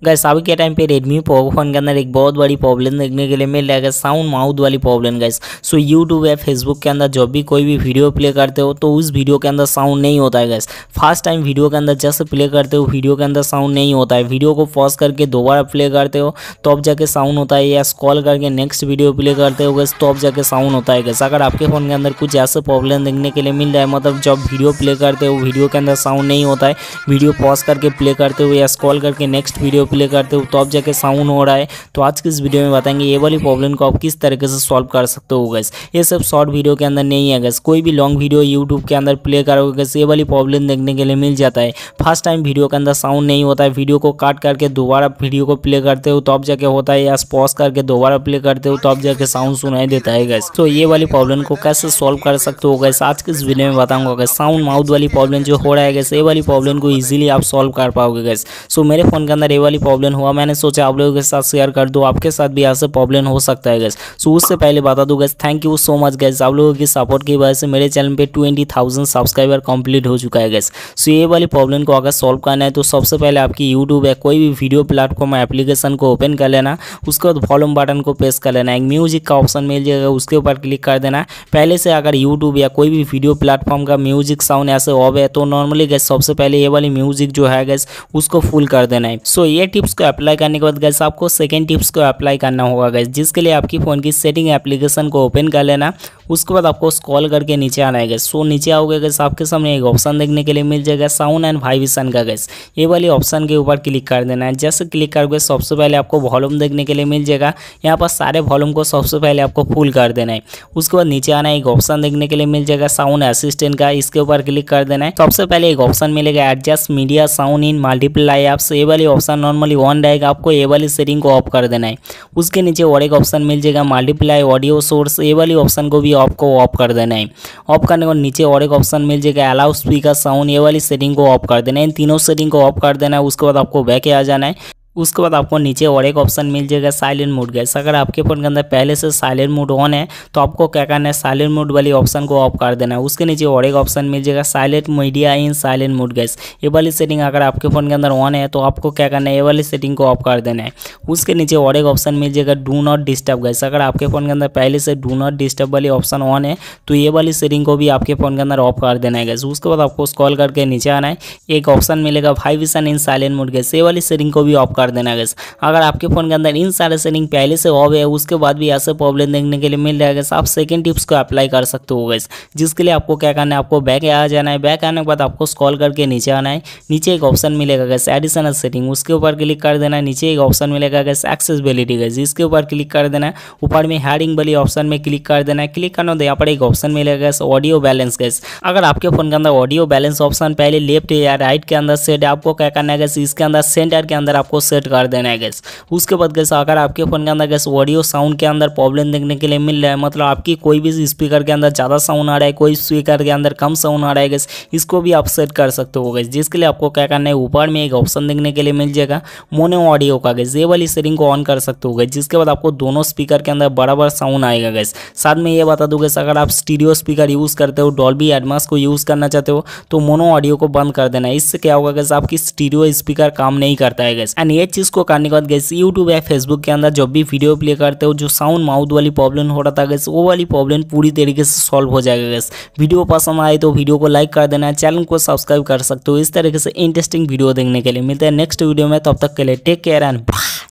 Gas अभी के time पे Redmi Poco फोन के अंदर एक बहुत बड़ी प्रॉब्लम देखने के लिए मिल रहा है, साउंड माउथ वाली प्रॉब्लम गैस। सो यूट्यूब या फेसबुक के अंदर जब भी कोई भी वीडियो प्ले करते हो तो उस वीडियो के अंदर साउंड नहीं होता है गैस। फर्स्ट टाइम वीडियो के अंदर जैसे प्ले करते हो वीडियो के अंदर साउंड नहीं होता है, वीडियो को पॉज करके दोबारा प्ले करते हो तो अब जाके साउंड होता है, या स्क्रॉल करके नेक्स्ट वीडियो प्ले करते हो गैस तो अब जाके साउंड होता है गैस। अगर आपके फ़ोन के अंदर कुछ ऐसे प्रॉब्लम देखने के लिए मिल रहा है, मतलब जब वीडियो प्ले करते हो वीडियो के अंदर साउंड नहीं होता है, वीडियो पॉज करके प्ले करते हो या स्क्रॉल करके नेक्स्ट वीडियो प्ले करते हो तो जाके साउंड हो रहा है, तो आज की इस वीडियो में बताएंगे ये वाली प्रॉब्लम को आप किस तरीके से सॉल्व कर सकते हो गैस। ये सब शॉर्ट वीडियो के अंदर नहीं है गैस, कोई भी लॉन्ग वीडियो यूट्यूब के अंदर प्ले करोगे गैस ये वाली प्रॉब्लम देखने के लिए मिल जाता है। फर्स्ट टाइम वीडियो के अंदर साउंड नहीं होता है, वीडियो को काट करके दोबारा वीडियो को प्ले करते हो तो अब जाके होता है, या पॉज करके दोबारा प्ले करते हो तो अब जाके साउंड सुनाई देता है गैस। तो ये वाली प्रॉब्लम को कैसे सॉल्व कर सकते हो गैस आज की इस वीडियो में बताऊंगा गैस। साउंड माउथ वाली प्रॉब्लम जो हो रहा है गैस, ये वाली प्रॉब्लम को इजीली आप सॉल्व कर पाओगे गैस। सो मेरे फोन के अंदर ये वाली प्रॉब्लम हुआ, मैंने सोचा आप लोगों के साथ शेयर कर दो, आपके साथ भी ऐसे प्रॉब्लम हो सकता है गैस। सो उससे पहले बता दूं gas, thank you so much gas, आप लोगों की सपोर्ट की वजह से मेरे चैनल पे 20,000 सब्सक्राइबर कंप्लीट हो चुका है गैस। सो ये वाली प्रॉब्लम को अगर सॉल्व करना है तो सबसे पहले आपकी यूट्यूब या कोई भी वीडियो प्लेटफॉर्म एप्लीकेशन को ओपन कर लेना, उसके बाद वॉल्यूम बटन को प्रेस कर लेना, एक म्यूजिक का ऑप्शन मिल जाएगा उसके ऊपर क्लिक कर देना। पहले से अगर यूट्यूब या कोई भी वीडियो प्लेटफॉर्म का म्यूजिक साउंड ऐसे ऑफ है तो नॉर्मली गैस सबसे पहले ये वाली म्यूजिक जो है गैस उसको फुल कर देना है। सो ये टिप्स को अप्लाई करने के बाद गैस आपको सेकेंड टिप्स को अप्लाई करना होगा गैस, जिसके लिए आपकी फ़ोन की सेटिंग एप्लीकेशन को ओपन कर लेना, उसके बाद आपको स्क्रॉल करके नीचे आना है गैस। सो नीचे आओगे गैस आपके सामने एक ऑप्शन देखने के लिए मिल जाएगा साउंड एंड वाइब्रेशन का गैस, ये वाली ऑप्शन के ऊपर क्लिक कर देना है। जैसे क्लिक करोगे सबसे पहले आपको वॉल्यूम देखने के लिए मिल जाएगा, यहाँ पर सारे वॉल्यूम को सबसे पहले आपको फुल कर देना है। उसके बाद नीचे आना है, एक ऑप्शन देखने के लिए मिल जाएगा साउंड असिस्टेंट का, इसके ऊपर क्लिक कर देना है। सबसे पहले एक ऑप्शन मिलेगा adjust media sound in multiply apps, ये वाली ऑप्शन नॉर्मली ऑन रहेगा, आपको ये वाली सेटिंग को ऑफ कर देना है। उसके नीचे और एक ऑप्शन मिल जाएगा मल्टीप्लाई ऑडियो सोर्स, ये वाली ऑप्शन को भी आपको ऑफ कर देना है। ऑफ करने के बाद नीचे और एक ऑप्शन मिल जाएगा अलाउ स्पीकर साउंड, ये वाली सेटिंग को ऑफ कर देना है। इन तीनों सेटिंग को ऑफ कर देना है। उसके बाद आपको बैक आ जाना है। उसके बाद आपको नीचे और एक ऑप्शन मिल जाएगा साइलेंट मोड गैस। अगर आपके फ़ोन के अंदर पहले से साइलेंट मोड ऑन है तो आपको क्या करना है, साइलेंट मोड वाली ऑप्शन को ऑफ कर देना है। उसके नीचे और एक ऑप्शन मिल जाएगा साइलेंट मीडिया इन साइलेंट मोड गैस, ये वाली सेटिंग अगर आपके फ़ोन के अंदर ऑन है तो आपको क्या करना है, ये वाली सेटिंग को ऑफ कर देना है। उसके नीचे और एक ऑप्शन मिल जाएगा डू नॉट डिस्टर्ब गैस, अगर आपके फ़ोन के अंदर पहले से डू नॉट डिस्टर्ब वाली ऑप्शन ऑन है तो ये वाली सेटिंग को भी आपके फ़ोन के अंदर ऑफ कर देना है गैस। उसके बाद आपको स्क्रॉल करके नीचे आना है, एक ऑप्शन मिलेगा vibration in silent mode gas, ये वाली सेटिंग को भी ऑफ कर देना है गैस। अगर आपके फ़ोन के अंदर इन सारे सेटिंग पहले से ऑफ है उसके बाद भी ऐसे प्रॉब्लम देखने के लिए मिल जाएगा, आप सेकंड टिप्स को अप्लाई कर सकते हो गैस। जिसके लिए आपको क्या करना है, आपको बैक आ जाना है। बैक आने के बाद आपको स्क्रॉल करके नीचे आना है, नीचे एक ऑप्शन मिलेगा गैस एडिशनल सेटिंग, उसके ऊपर क्लिक कर देना है। नीचे एक ऑप्शन मिलेगा गैस एक्सेसिबिलिटी गैस, इसके ऊपर क्लिक कर देना है। ऊपर में हेडिंग वाली ऑप्शन में क्लिक कर देना है। क्लिक करना तो यहाँ पर एक ऑप्शन मिलेगा गैस ऑडियो बैलेंस गैस, अगर आपके फ़ोन के अंदर ऑडियो बैलेंस ऑप्शन पहले लेफ्ट या राइट के अंदर सेट है, आपको क्या करना है गैस, इसके अंदर सेंटर के अंदर आपको सेट कर देना है गैस। उसके बाद गैस अगर आपके फ़ोन के अंदर गैस ऑडियो साउंड के अंदर प्रॉब्लम देखने के लिए मिल रहा है, मतलब आपकी कोई भी स्पीकर के अंदर ज़्यादा साउंड आ रहा है, कोई स्पीकर के अंदर कम साउंड आ रहा है गैस, इसको भी आप सेट कर सकते हो गैस। जिसके लिए आपको क्या करना है, ऊपर में एक ऑप्शन देखने के लिए मिल जाएगा मोनो ऑडियो का गैस, ये वाली सेटिंग को ऑन कर सकते हो गैस। जिसके बाद आपको दोनों स्पीकर के अंदर बराबर साउंड आएगा गैस। साथ में ये बता दूँ गैस, अगर आप स्टीरियो स्पीकर यूज़ करते हो, डॉल्बी एटमॉस को यूज़ करना चाहते हो तो मोनो ऑडियो को बंद कर देना है। इससे क्या होगा गैस, आपकी स्टीरियो स्पीकर काम नहीं करता है गैस। एंड ये चीज़ को करने के बाद गैस यूट्यूब या फेसबुक के अंदर जब भी वीडियो प्ले करते हो जो साउंड माउथ वाली प्रॉब्लम हो रहा था गैस, वो वाली प्रॉब्लम पूरी तरीके से सॉल्व हो जाएगा गैस। वीडियो पसंद आए तो वीडियो को लाइक कर देना, चैनल को सब्सक्राइब कर सकते हो। इस तरीके से इंटरेस्टिंग वीडियो देखने के लिए मिलते हैं नेक्स्ट वीडियो में, तब तक के लिए टेक केयर एंड बाय।